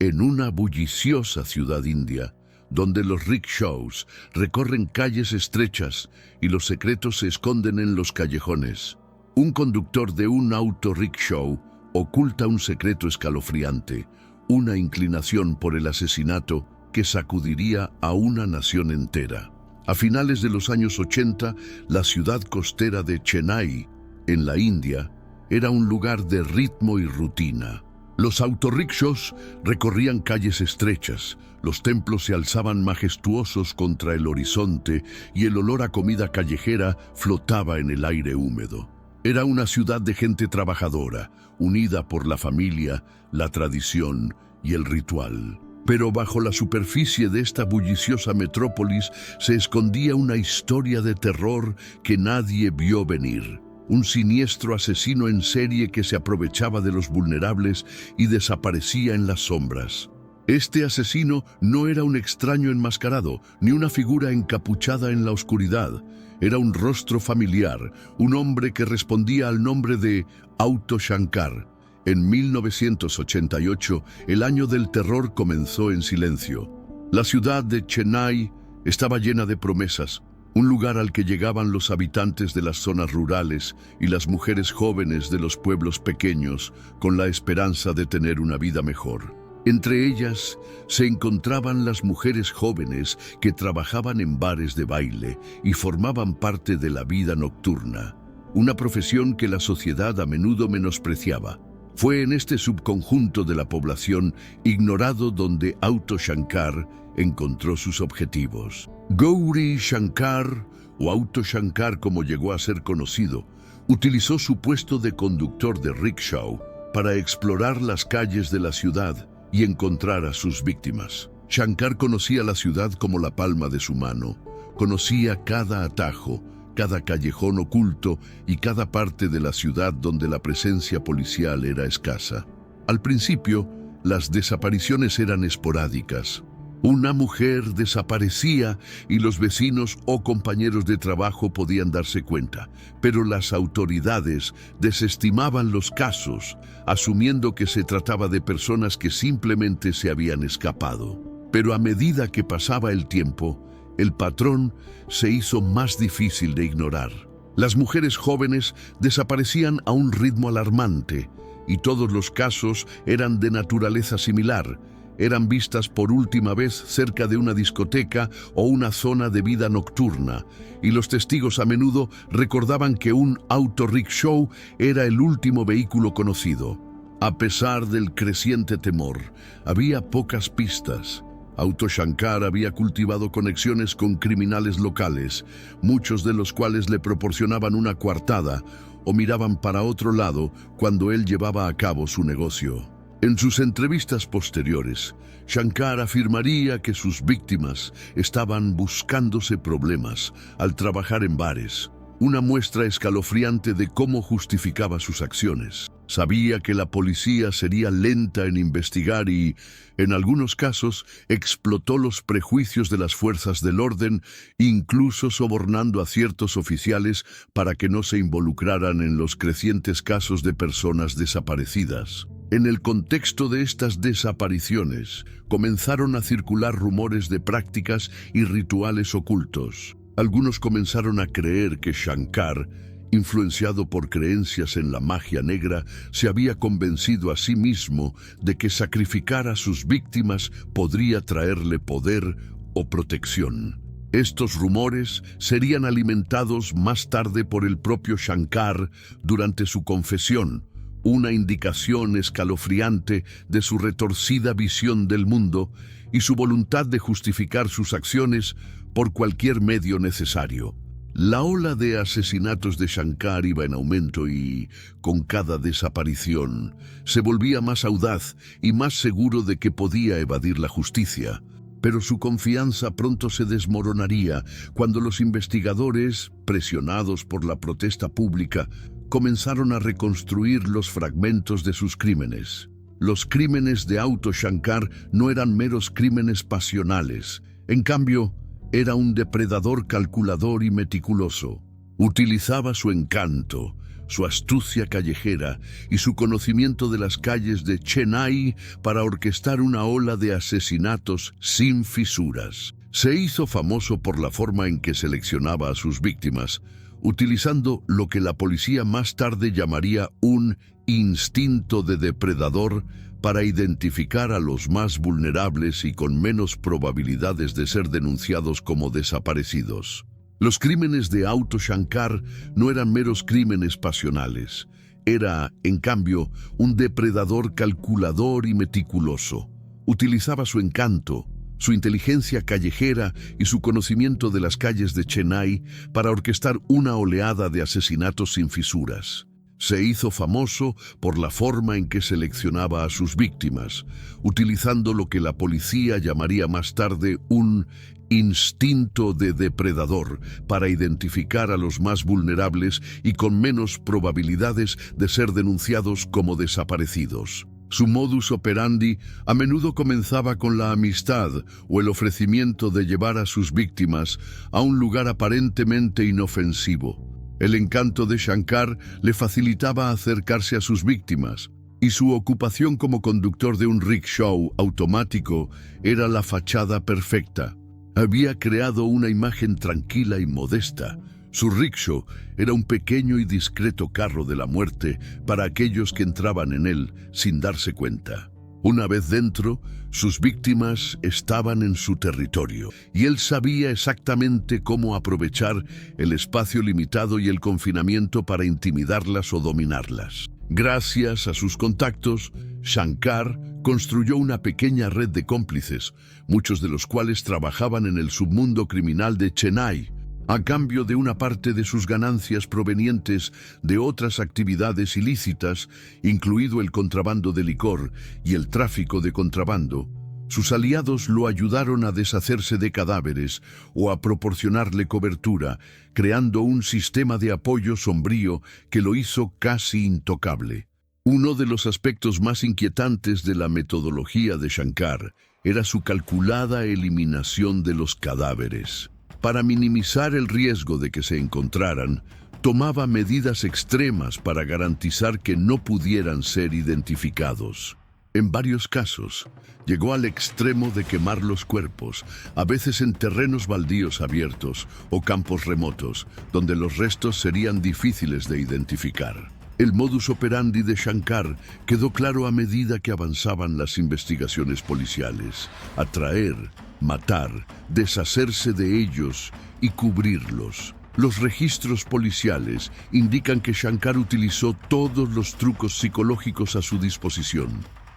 En una bulliciosa ciudad india, donde los rickshaws recorren calles estrechas y los secretos se esconden en los callejones, un conductor de un auto rickshaw oculta un secreto escalofriante, una inclinación por el asesinato que sacudiría a una nación entera. A finales de los años 80, la ciudad costera de Chennai, en la India, era un lugar de ritmo y rutina. Los autorrickshaws recorrían calles estrechas, los templos se alzaban majestuosos contra el horizonte y el olor a comida callejera flotaba en el aire húmedo. Era una ciudad de gente trabajadora, unida por la familia, la tradición y el ritual. Pero bajo la superficie de esta bulliciosa metrópolis se escondía una historia de terror que nadie vio venir. Un siniestro asesino en serie que se aprovechaba de los vulnerables y desaparecía en las sombras. Este asesino no era un extraño enmascarado, ni una figura encapuchada en la oscuridad. Era un rostro familiar, un hombre que respondía al nombre de Auto Shankar. En 1988, el año del terror comenzó en silencio. La ciudad de Chennai estaba llena de promesas, un lugar al que llegaban los habitantes de las zonas rurales y las mujeres jóvenes de los pueblos pequeños con la esperanza de tener una vida mejor. Entre ellas se encontraban las mujeres jóvenes que trabajaban en bares de baile y formaban parte de la vida nocturna, una profesión que la sociedad a menudo menospreciaba. Fue en este subconjunto de la población ignorado donde Auto Shankar encontró sus objetivos. Gauri Shankar, o Auto Shankar como llegó a ser conocido, utilizó su puesto de conductor de rickshaw para explorar las calles de la ciudad y encontrar a sus víctimas. Shankar conocía la ciudad como la palma de su mano, conocía cada atajo, cada callejón oculto y cada parte de la ciudad donde la presencia policial era escasa. Al principio, las desapariciones eran esporádicas. Una mujer desaparecía y los vecinos o compañeros de trabajo podían darse cuenta, pero las autoridades desestimaban los casos, asumiendo que se trataba de personas que simplemente se habían escapado. Pero a medida que pasaba el tiempo, el patrón se hizo más difícil de ignorar. Las mujeres jóvenes desaparecían a un ritmo alarmante y todos los casos eran de naturaleza similar. Eran vistas por última vez cerca de una discoteca o una zona de vida nocturna, y los testigos a menudo recordaban que un auto-rickshaw era el último vehículo conocido. A pesar del creciente temor, había pocas pistas. Auto Shankar había cultivado conexiones con criminales locales, muchos de los cuales le proporcionaban una coartada o miraban para otro lado cuando él llevaba a cabo su negocio. En sus entrevistas posteriores, Shankar afirmaría que sus víctimas estaban buscándose problemas al trabajar en bares, una muestra escalofriante de cómo justificaba sus acciones. Sabía que la policía sería lenta en investigar y, en algunos casos, explotó los prejuicios de las fuerzas del orden, incluso sobornando a ciertos oficiales para que no se involucraran en los crecientes casos de personas desaparecidas. En el contexto de estas desapariciones, comenzaron a circular rumores de prácticas y rituales ocultos. Algunos comenzaron a creer que Shankar, influenciado por creencias en la magia negra, se había convencido a sí mismo de que sacrificar a sus víctimas podría traerle poder o protección. Estos rumores serían alimentados más tarde por el propio Shankar durante su confesión, una indicación escalofriante de su retorcida visión del mundo y su voluntad de justificar sus acciones por cualquier medio necesario. La ola de asesinatos de Shankar iba en aumento y, con cada desaparición, se volvía más audaz y más seguro de que podía evadir la justicia. Pero su confianza pronto se desmoronaría cuando los investigadores, presionados por la protesta pública, comenzaron a reconstruir los fragmentos de sus crímenes. Los crímenes de Auto Shankar no eran meros crímenes pasionales. En cambio, era un depredador calculador y meticuloso. Utilizaba su encanto, su astucia callejera y su conocimiento de las calles de Chennai para orquestar una ola de asesinatos sin fisuras. Se hizo famoso por la forma en que seleccionaba a sus víctimas, utilizando lo que la policía más tarde llamaría un instinto de depredador para identificar a los más vulnerables y con menos probabilidades de ser denunciados como desaparecidos. Los crímenes de Auto Shankar no eran meros crímenes pasionales. Era, en cambio, un depredador calculador y meticuloso. Utilizaba su encanto, su inteligencia callejera y su conocimiento de las calles de Chennai para orquestar una oleada de asesinatos sin fisuras. Se hizo famoso por la forma en que seleccionaba a sus víctimas, utilizando lo que la policía llamaría más tarde un instinto de depredador para identificar a los más vulnerables y con menos probabilidades de ser denunciados como desaparecidos. Su modus operandi a menudo comenzaba con la amistad o el ofrecimiento de llevar a sus víctimas a un lugar aparentemente inofensivo. El encanto de Shankar le facilitaba acercarse a sus víctimas, y su ocupación como conductor de un rickshaw automático era la fachada perfecta. Había creado una imagen tranquila y modesta. Su rickshaw era un pequeño y discreto carro de la muerte para aquellos que entraban en él sin darse cuenta. Una vez dentro, sus víctimas estaban en su territorio, y él sabía exactamente cómo aprovechar el espacio limitado y el confinamiento para intimidarlas o dominarlas. Gracias a sus contactos, Shankar construyó una pequeña red de cómplices, muchos de los cuales trabajaban en el submundo criminal de Chennai, a cambio de una parte de sus ganancias provenientes de otras actividades ilícitas, incluido el contrabando de licor y el tráfico de contrabando. Sus aliados lo ayudaron a deshacerse de cadáveres o a proporcionarle cobertura, creando un sistema de apoyo sombrío que lo hizo casi intocable. Uno de los aspectos más inquietantes de la metodología de Shankar era su calculada eliminación de los cadáveres. Para minimizar el riesgo de que se encontraran, tomaba medidas extremas para garantizar que no pudieran ser identificados. En varios casos, llegó al extremo de quemar los cuerpos, a veces en terrenos baldíos abiertos o campos remotos, donde los restos serían difíciles de identificar. El modus operandi de Shankar quedó claro a medida que avanzaban las investigaciones policiales: atraer, matar, deshacerse de ellos y cubrirlos. Los registros policiales indican que Shankar utilizó todos los trucos psicológicos a su disposición.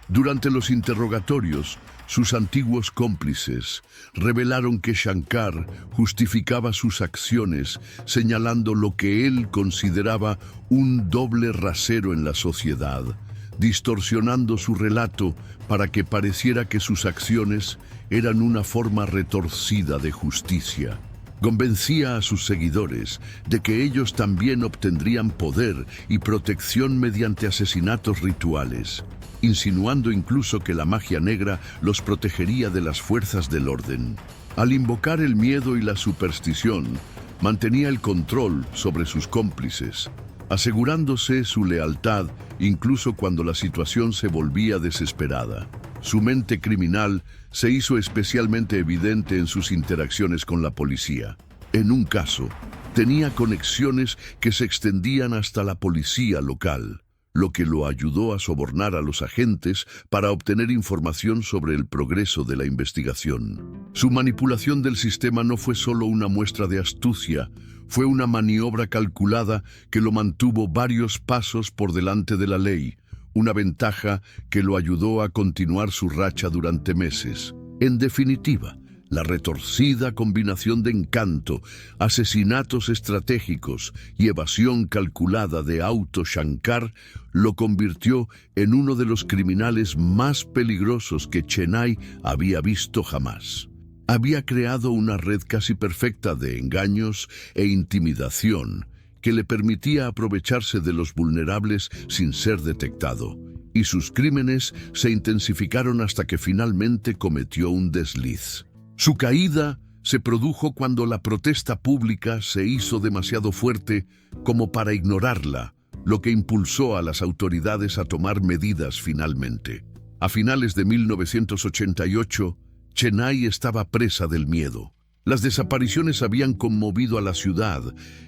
Durante los interrogatorios, sus antiguos cómplices revelaron que Shankar justificaba sus acciones señalando lo que él consideraba un doble rasero en la sociedad, distorsionando su relato para que pareciera que sus acciones eran una forma retorcida de justicia. Convencía a sus seguidores de que ellos también obtendrían poder y protección mediante asesinatos rituales, insinuando incluso que la magia negra los protegería de las fuerzas del orden. Al invocar el miedo y la superstición, mantenía el control sobre sus cómplices, asegurándose su lealtad incluso cuando la situación se volvía desesperada. Su mente criminal se hizo especialmente evidente en sus interacciones con la policía. En un caso, tenía conexiones que se extendían hasta la policía local, lo que lo ayudó a sobornar a los agentes para obtener información sobre el progreso de la investigación. Su manipulación del sistema no fue solo una muestra de astucia, fue una maniobra calculada que lo mantuvo varios pasos por delante de la ley, una ventaja que lo ayudó a continuar su racha durante meses. En definitiva, la retorcida combinación de encanto, asesinatos estratégicos y evasión calculada de Auto Shankar lo convirtió en uno de los criminales más peligrosos que Chennai había visto jamás. Había creado una red casi perfecta de engaños e intimidación que le permitía aprovecharse de los vulnerables sin ser detectado, y sus crímenes se intensificaron hasta que finalmente cometió un desliz. Su caída se produjo cuando la protesta pública se hizo demasiado fuerte como para ignorarla lo que impulsó a las autoridades a tomar medidas finalmente. A finales de 1988, Chennai estaba presa del miedo. Las desapariciones habían conmovido a la ciudad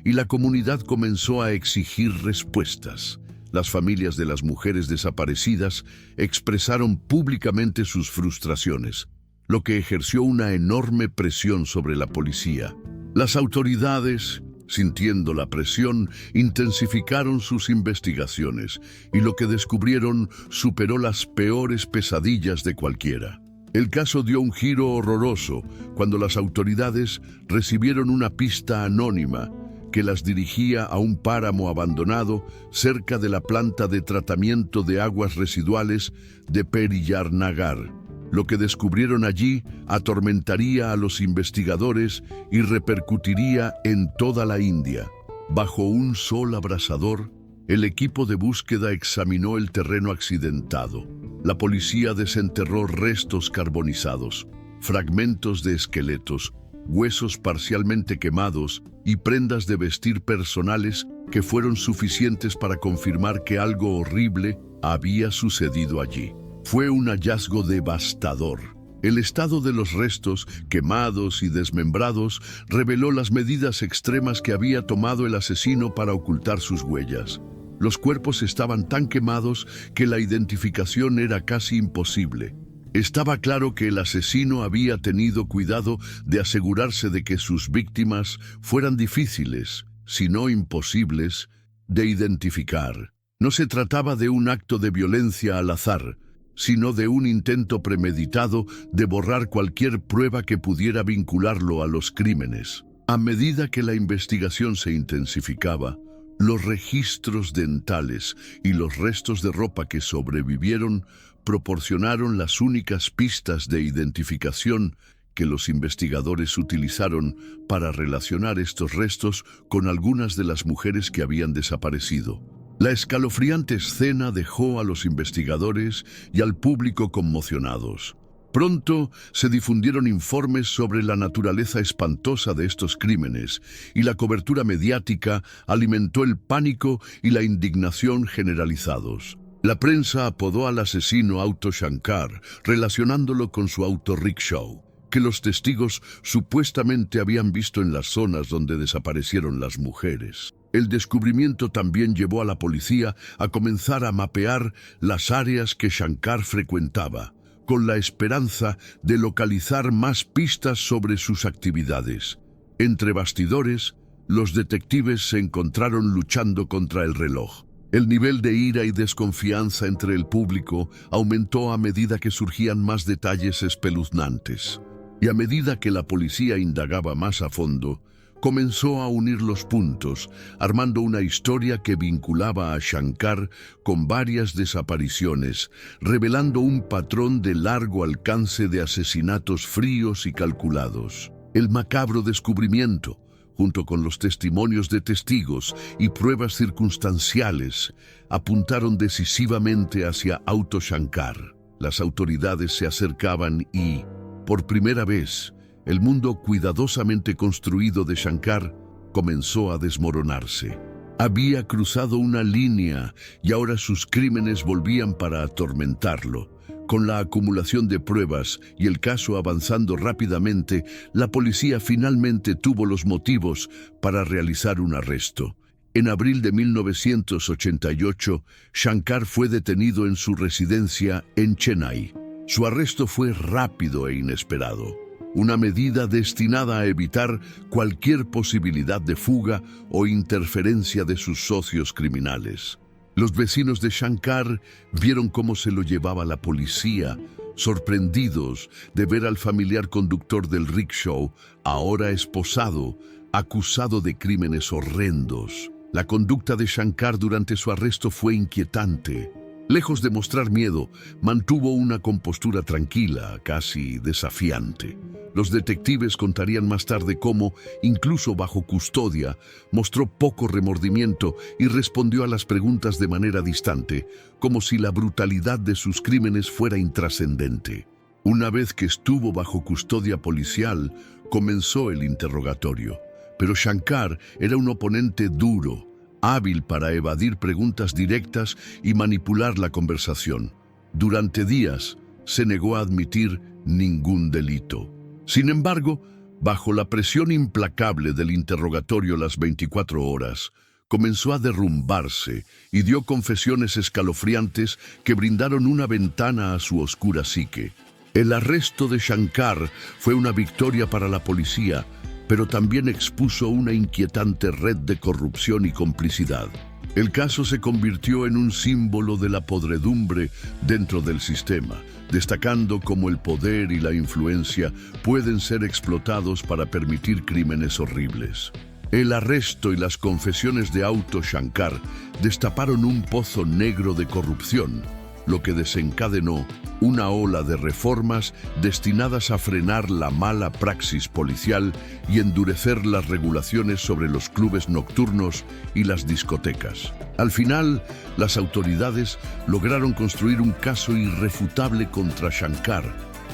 y la comunidad comenzó a exigir respuestas. Las familias de las mujeres desaparecidas expresaron públicamente sus frustraciones, lo que ejerció una enorme presión sobre la policía. Las autoridades, sintiendo la presión, intensificaron sus investigaciones y lo que descubrieron superó las peores pesadillas de cualquiera. El caso dio un giro horroroso cuando las autoridades recibieron una pista anónima que las dirigía a un páramo abandonado cerca de la planta de tratamiento de aguas residuales de Periyar Nagar. Lo que descubrieron allí atormentaría a los investigadores y repercutiría en toda la India. Bajo un sol abrasador, el equipo de búsqueda examinó el terreno accidentado. La policía desenterró restos carbonizados, fragmentos de esqueletos, huesos parcialmente quemados y prendas de vestir personales que fueron suficientes para confirmar que algo horrible había sucedido allí. Fue un hallazgo devastador. El estado de los restos, quemados y desmembrados, reveló las medidas extremas que había tomado el asesino para ocultar sus huellas. Los cuerpos estaban tan quemados que la identificación era casi imposible. Estaba claro que el asesino había tenido cuidado de asegurarse de que sus víctimas fueran difíciles, si no imposibles, de identificar. No se trataba de un acto de violencia al azar, sino de un intento premeditado de borrar cualquier prueba que pudiera vincularlo a los crímenes. A medida que la investigación se intensificaba, los registros dentales y los restos de ropa que sobrevivieron proporcionaron las únicas pistas de identificación que los investigadores utilizaron para relacionar estos restos con algunas de las mujeres que habían desaparecido. La escalofriante escena dejó a los investigadores y al público conmocionados. Pronto se difundieron informes sobre la naturaleza espantosa de estos crímenes y la cobertura mediática alimentó el pánico y la indignación generalizados. La prensa apodó al asesino Auto Shankar, relacionándolo con su auto rickshaw, que los testigos supuestamente habían visto en las zonas donde desaparecieron las mujeres. El descubrimiento también llevó a la policía a comenzar a mapear las áreas que Shankar frecuentaba, con la esperanza de localizar más pistas sobre sus actividades. Entre bastidores, los detectives se encontraron luchando contra el reloj. El nivel de ira y desconfianza entre el público aumentó a medida que surgían más detalles espeluznantes. Y a medida que la policía indagaba más a fondo, comenzó a unir los puntos, armando una historia que vinculaba a Shankar con varias desapariciones, revelando un patrón de largo alcance de asesinatos fríos y calculados. El macabro descubrimiento, junto con los testimonios de testigos y pruebas circunstanciales, apuntaron decisivamente hacia Auto Shankar. Las autoridades se acercaban y, por primera vez, el mundo cuidadosamente construido de Shankar comenzó a desmoronarse. Había cruzado una línea y ahora sus crímenes volvían para atormentarlo. Con la acumulación de pruebas y el caso avanzando rápidamente, la policía finalmente tuvo los motivos para realizar un arresto. En abril de 1988, Shankar fue detenido en su residencia en Chennai. Su arresto fue rápido e inesperado, una medida destinada a evitar cualquier posibilidad de fuga o interferencia de sus socios criminales. Los vecinos de Shankar vieron cómo se lo llevaba la policía, sorprendidos de ver al familiar conductor del rickshaw, ahora esposado, acusado de crímenes horrendos. La conducta de Shankar durante su arresto fue inquietante. Lejos de mostrar miedo, mantuvo una compostura tranquila, casi desafiante. Los detectives contarían más tarde cómo, incluso bajo custodia, mostró poco remordimiento y respondió a las preguntas de manera distante, como si la brutalidad de sus crímenes fuera intrascendente. Una vez que estuvo bajo custodia policial, comenzó el interrogatorio. Pero Shankar era un oponente duro, hábil para evadir preguntas directas y manipular la conversación. Durante días se negó a admitir ningún delito. Sin embargo, bajo la presión implacable del interrogatorio las 24 horas, comenzó a derrumbarse y dio confesiones escalofriantes que brindaron una ventana a su oscura psique. El arresto de Shankar fue una victoria para la policía, pero también expuso una inquietante red de corrupción y complicidad. El caso se convirtió en un símbolo de la podredumbre dentro del sistema, destacando cómo el poder y la influencia pueden ser explotados para permitir crímenes horribles. El arresto y las confesiones de Auto Shankar destaparon un pozo negro de corrupción, lo que desencadenó una ola de reformas destinadas a frenar la mala praxis policial y endurecer las regulaciones sobre los clubes nocturnos y las discotecas. Al final, las autoridades lograron construir un caso irrefutable contra Shankar,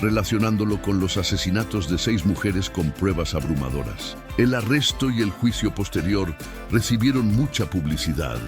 relacionándolo con los asesinatos de 6 mujeres con pruebas abrumadoras. El arresto y el juicio posterior recibieron mucha publicidad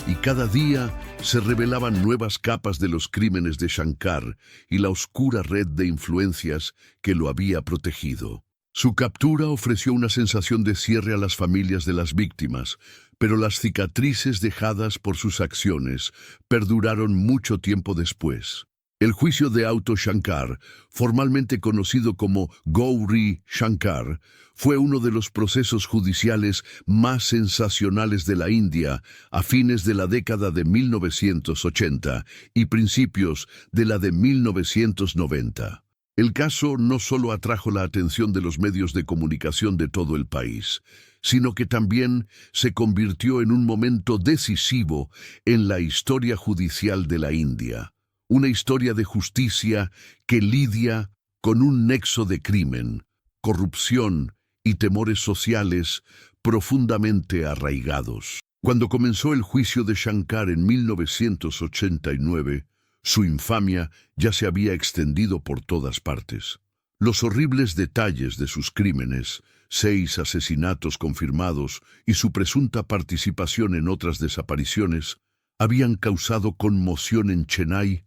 y cada día se revelaban nuevas capas de los crímenes de Shankar y la oscura red de influencias que lo había protegido. Su captura ofreció una sensación de cierre a las familias de las víctimas, pero las cicatrices dejadas por sus acciones perduraron mucho tiempo después. El juicio de Auto Shankar, formalmente conocido como Gauri Shankar, fue uno de los procesos judiciales más sensacionales de la India a fines de la década de 1980 y principios de la de 1990. El caso no solo atrajo la atención de los medios de comunicación de todo el país, sino que también se convirtió en un momento decisivo en la historia judicial de la India. Una historia de justicia que lidia con un nexo de crimen, corrupción y temores sociales profundamente arraigados. Cuando comenzó el juicio de Shankar en 1989, su infamia ya se había extendido por todas partes. Los horribles detalles de sus crímenes, 6 asesinatos confirmados y su presunta participación en otras desapariciones, habían causado conmoción en Chennai.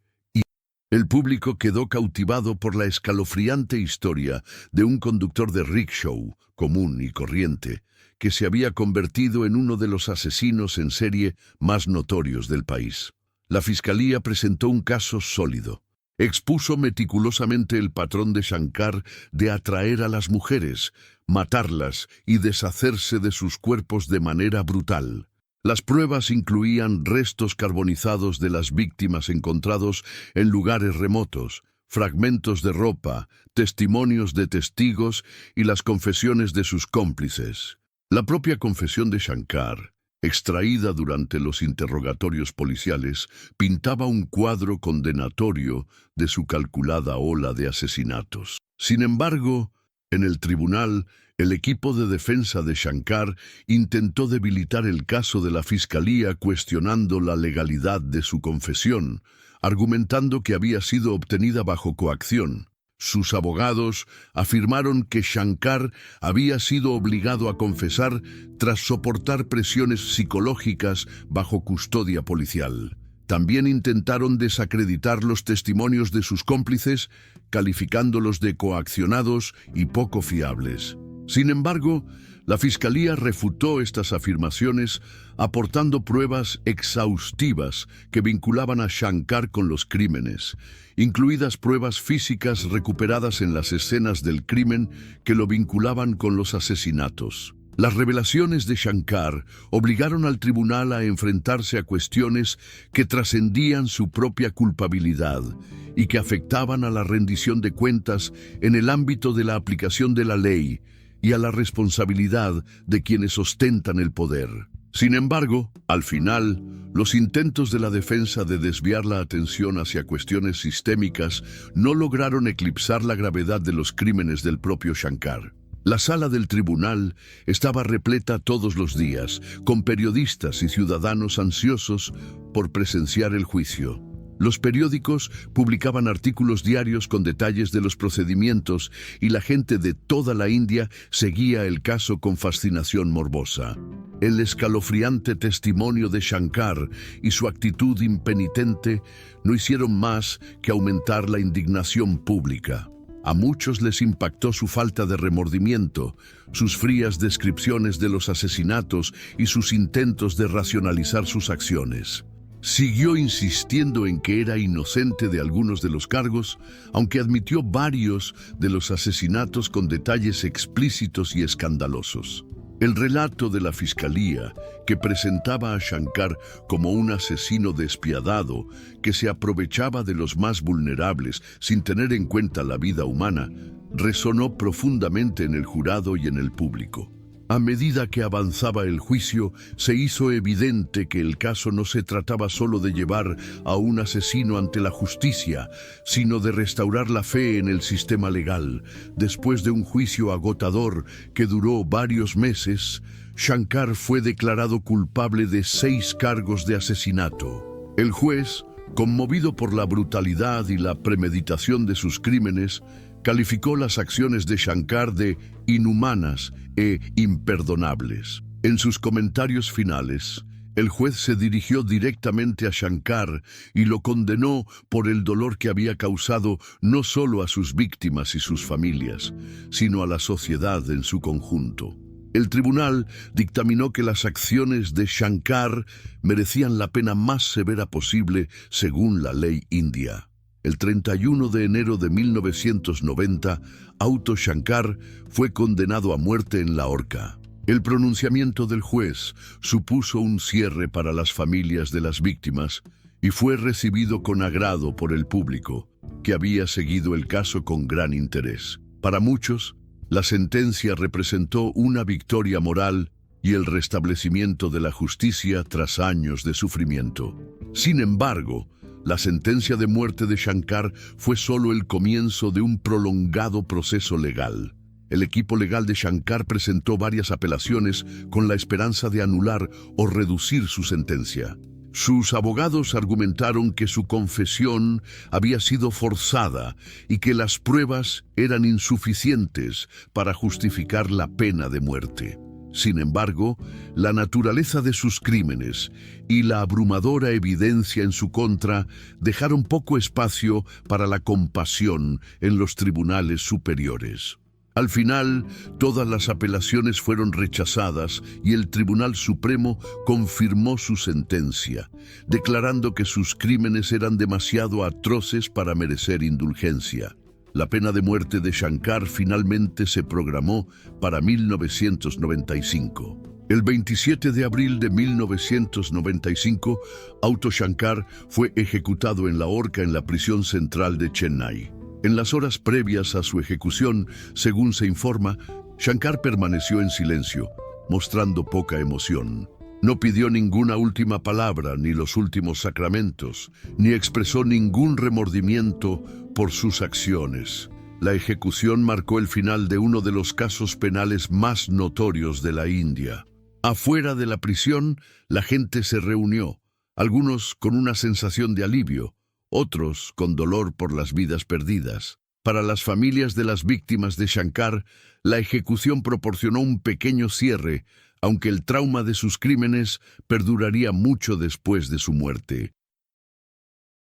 El público quedó cautivado por la escalofriante historia de un conductor de rickshaw, común y corriente, que se había convertido en uno de los asesinos en serie más notorios del país. La fiscalía presentó un caso sólido. Expuso meticulosamente el patrón de Shankar de atraer a las mujeres, matarlas y deshacerse de sus cuerpos de manera brutal. Las pruebas incluían restos carbonizados de las víctimas encontrados en lugares remotos, fragmentos de ropa, testimonios de testigos y las confesiones de sus cómplices. La propia confesión de Shankar, extraída durante los interrogatorios policiales, pintaba un cuadro condenatorio de su calculada ola de asesinatos. Sin embargo, en el tribunal, el equipo de defensa de Shankar intentó debilitar el caso de la fiscalía cuestionando la legalidad de su confesión, argumentando que había sido obtenida bajo coacción. Sus abogados afirmaron que Shankar había sido obligado a confesar tras soportar presiones psicológicas bajo custodia policial. También intentaron desacreditar los testimonios de sus cómplices, calificándolos de coaccionados y poco fiables. Sin embargo, la Fiscalía refutó estas afirmaciones, aportando pruebas exhaustivas que vinculaban a Shankar con los crímenes, incluidas pruebas físicas recuperadas en las escenas del crimen que lo vinculaban con los asesinatos. Las revelaciones de Shankar obligaron al tribunal a enfrentarse a cuestiones que trascendían su propia culpabilidad y que afectaban a la rendición de cuentas en el ámbito de la aplicación de la ley y a la responsabilidad de quienes ostentan el poder. Sin embargo, al final, los intentos de la defensa de desviar la atención hacia cuestiones sistémicas no lograron eclipsar la gravedad de los crímenes del propio Shankar. La sala del tribunal estaba repleta todos los días, con periodistas y ciudadanos ansiosos por presenciar el juicio. Los periódicos publicaban artículos diarios con detalles de los procedimientos y la gente de toda la India seguía el caso con fascinación morbosa. El escalofriante testimonio de Shankar y su actitud impenitente no hicieron más que aumentar la indignación pública. A muchos les impactó su falta de remordimiento, sus frías descripciones de los asesinatos y sus intentos de racionalizar sus acciones. Siguió insistiendo en que era inocente de algunos de los cargos, aunque admitió varios de los asesinatos con detalles explícitos y escandalosos. El relato de la fiscalía, que presentaba a Shankar como un asesino despiadado que se aprovechaba de los más vulnerables sin tener en cuenta la vida humana, resonó profundamente en el jurado y en el público. A medida que avanzaba el juicio, se hizo evidente que el caso no se trataba solo de llevar a un asesino ante la justicia, sino de restaurar la fe en el sistema legal. Después de un juicio agotador que duró varios meses, Shankar fue declarado culpable de 6 cargos de asesinato. El juez, conmovido por la brutalidad y la premeditación de sus crímenes, calificó las acciones de Shankar de inhumanas e imperdonables. En sus comentarios finales, el juez se dirigió directamente a Shankar y lo condenó por el dolor que había causado no solo a sus víctimas y sus familias, sino a la sociedad en su conjunto. El tribunal dictaminó que las acciones de Shankar merecían la pena más severa posible según la ley india. El 31 de enero de 1990, Auto Shankar fue condenado a muerte en la horca. El pronunciamiento del juez supuso un cierre para las familias de las víctimas y fue recibido con agrado por el público, que había seguido el caso con gran interés. Para muchos, la sentencia representó una victoria moral y el restablecimiento de la justicia tras años de sufrimiento. Sin embargo, la sentencia de muerte de Shankar fue solo el comienzo de un prolongado proceso legal. El equipo legal de Shankar presentó varias apelaciones con la esperanza de anular o reducir su sentencia. Sus abogados argumentaron que su confesión había sido forzada y que las pruebas eran insuficientes para justificar la pena de muerte. Sin embargo, la naturaleza de sus crímenes y la abrumadora evidencia en su contra dejaron poco espacio para la compasión en los tribunales superiores. Al final, todas las apelaciones fueron rechazadas y el Tribunal Supremo confirmó su sentencia, declarando que sus crímenes eran demasiado atroces para merecer indulgencia. La pena de muerte de Shankar finalmente se programó para 1995. El 27 de abril de 1995, Auto Shankar fue ejecutado en la horca en la prisión central de Chennai. En las horas previas a su ejecución, según se informa, Shankar permaneció en silencio, mostrando poca emoción. No pidió ninguna última palabra, ni los últimos sacramentos, ni expresó ningún remordimiento por sus acciones. La ejecución marcó el final de uno de los casos penales más notorios de la India. Afuera de la prisión, la gente se reunió, algunos con una sensación de alivio, otros con dolor por las vidas perdidas. Para las familias de las víctimas de Shankar, la ejecución proporcionó un pequeño cierre, aunque el trauma de sus crímenes perduraría mucho después de su muerte.